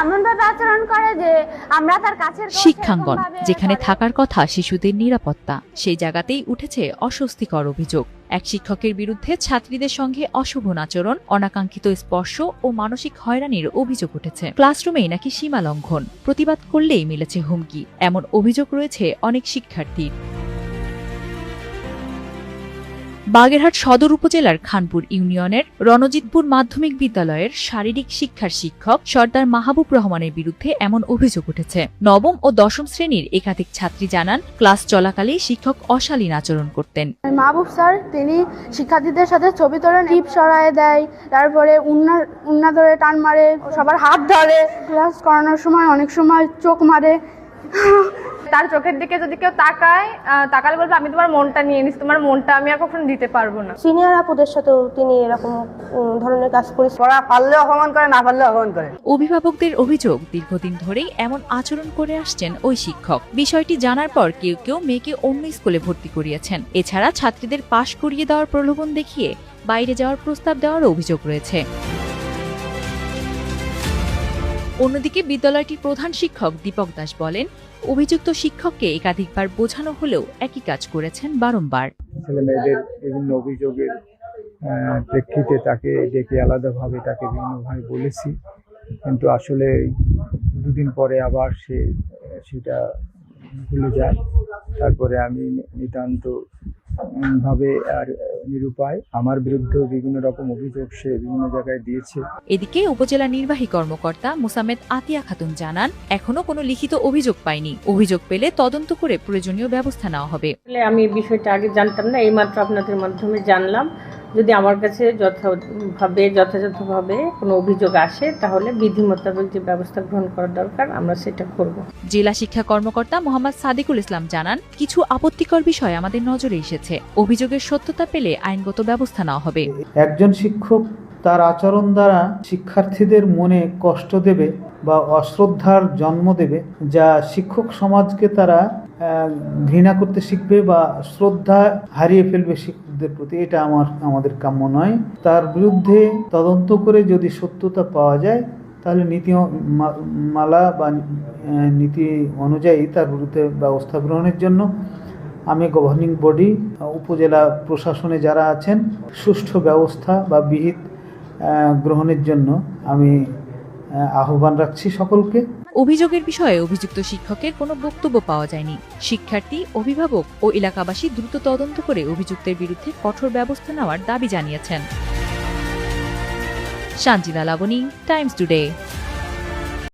এমনভাবে আচরণ করে যে আমরা তার কাছের শিক্ষাঙ্গন, যেখানে থাকার কথা শিশুদের নিরাপত্তা, সেই জায়গাতেই উঠেছে অস্বস্তিকর অভিযোগ। এক শিক্ষকের বিরুদ্ধে ছাত্রীদের সঙ্গে অশুভ আচরণ, অনাকাঙ্ক্ষিত স্পর্শ ও মানসিক হয়রানির অভিযোগ উঠেছে। ক্লাসরুমেই নাকি সীমা লঙ্ঘন, প্রতিবাদ করলেই মিলেছে হুমকি, এমন অভিযোগ রয়েছে অনেক শিক্ষার্থীর। বাগেরহাট সদর উপজেলার খানপুর ইউনিয়নের রণজিৎপুর মাধ্যমিক বিদ্যালয়ের শারীরিক শিক্ষার শিক্ষক সর্দার মাহবুব রহমানের বিরুদ্ধে এমন অভিযোগ উঠেছে। নবম ও দশম শ্রেণীর একাধিক ছাত্রী জানান, ক্লাস চলাকালেই শিক্ষক অশালীন আচরণ করতেন। মাহবুব স্যার তিনি শিক্ষার্থীদের সাথে ছবি তোলেন, টিপ সরায় দেয়, তারপরে উন্না ধরে টান মারে, সবার হাত ধরে, ক্লাস করানোর সময় অনেক সময় চোখ মারে। তার চোখের দিকে যদি কেউ তাকালে বলবে আমি তোমার মনটা নিয়ে নিস, তোমার মনটা আমি আর কখনো দিতে পারবো না। সিনিয়র আপুদের সাথেও তিনি এরকম ধরনের কাজ করেছেন। পড়া পারলে অপমান করে, না পারলে অপমান করে। অভিভাবকদের অভিযোগ, দীর্ঘদিন ধরেই এমন আচরণ করে আসছেন ওই শিক্ষক। বিষয়টি জানার পর কেউ কেউ মেয়েকে অন্য স্কুলে ভর্তি করিয়েছেন। এছাড়া ছাত্রীদের পাশ করিয়ে দেওয়ার প্রলোভন দেখিয়ে বাইরে যাওয়ার প্রস্তাব দেওয়ার অভিযোগ রয়েছে। অন্যদিকে বিদ্যালয়টির প্রধান শিক্ষক দীপক দাস বলেন, অভিযুক্ত শিক্ষককে একাধিকবার বোঝানো হলেও একই কাজ করেছেন বারংবার। ছেলে মেয়েদের বিভিন্ন অভিযোগের প্রেক্ষিতে তাকে ডেকে আলাদাভাবে তাকে বিভিন্নভাবে বলেছি, কিন্তু আসলে দুদিন পরে আবার সেটা ভুলে যায়। তারপরে আমি নিতান্ত ভাবে আর নিরুপায়, আমার বিরুদ্ধে বিভিন্ন রকম অভিযোগ সে বিভিন্ন জায়গায় দিয়েছে। এদিকে উপজেলা নির্বাহী কর্মকর্তা মোসাম্মেদ আতিয়া খাতুন জানান, এখনো কোনো লিখিত অভিযোগ পাইনি। অভিযোগ পেলে তদন্ত করে প্রয়োজনীয় ব্যবস্থা নেওয়া হবে। আমি বিষয়টা আগে জানতাম না, এইমাত্র আপনাদের মাধ্যমে জানলাম। যদি আমার কাছে যথাযথভাবে কোনো অভিযোগ আসে তাহলে বিধি মোতাবেক যে ব্যবস্থা গ্রহণ করা দরকার আমরা সেটা করব। জেলা শিক্ষা কর্মকর্তা মোহাম্মদ সাদিকুল ইসলাম জানান, কিছু আপত্তিকর বিষয় আমাদের নজরে এসেছে। অভিযোগের সত্যতা পেলে আইনগত ব্যবস্থা নেওয়া হবে। একজন শিক্ষক তার আচরণ দ্বারা শিক্ষার্থীদের মনে কষ্ট দেবে বা অশ্রদ্ধার জন্ম দেবে, যা শিক্ষক সমাজকে তারা ঘৃণা করতে শিখবে বা শ্রদ্ধা হারিয়ে ফেলবে শিক্ষকদের প্রতি। এটা আমাদের কাম্য নয়। তার বিরুদ্ধে তদন্ত করে যদি সত্যতা পাওয়া যায় তাহলে নীতিমালা বা নীতি অনুযায়ী তার বিরুদ্ধে ব্যবস্থা গ্রহণের জন্য আমি গভর্নিং বডি, উপজেলা প্রশাসনে যারা আছেন, সুষ্ঠু ব্যবস্থা বা বিহিত গ্রহণের জন্য আমি আহ্বান রাখছি সকলকে। অভিযোগের বিষয়ে অভিযুক্ত শিক্ষকের কোনো বক্তব্য পাওয়া যায়নি। শিক্ষার্থী, অভিভাবক ও এলাকাবাসী দ্রুত তদন্ত করে অভিযুক্তের বিরুদ্ধে কঠোর ব্যবস্থা নেওয়ার দাবি জানিয়েছেন। শান্তিলা লাবনী, টাইমস টুডে।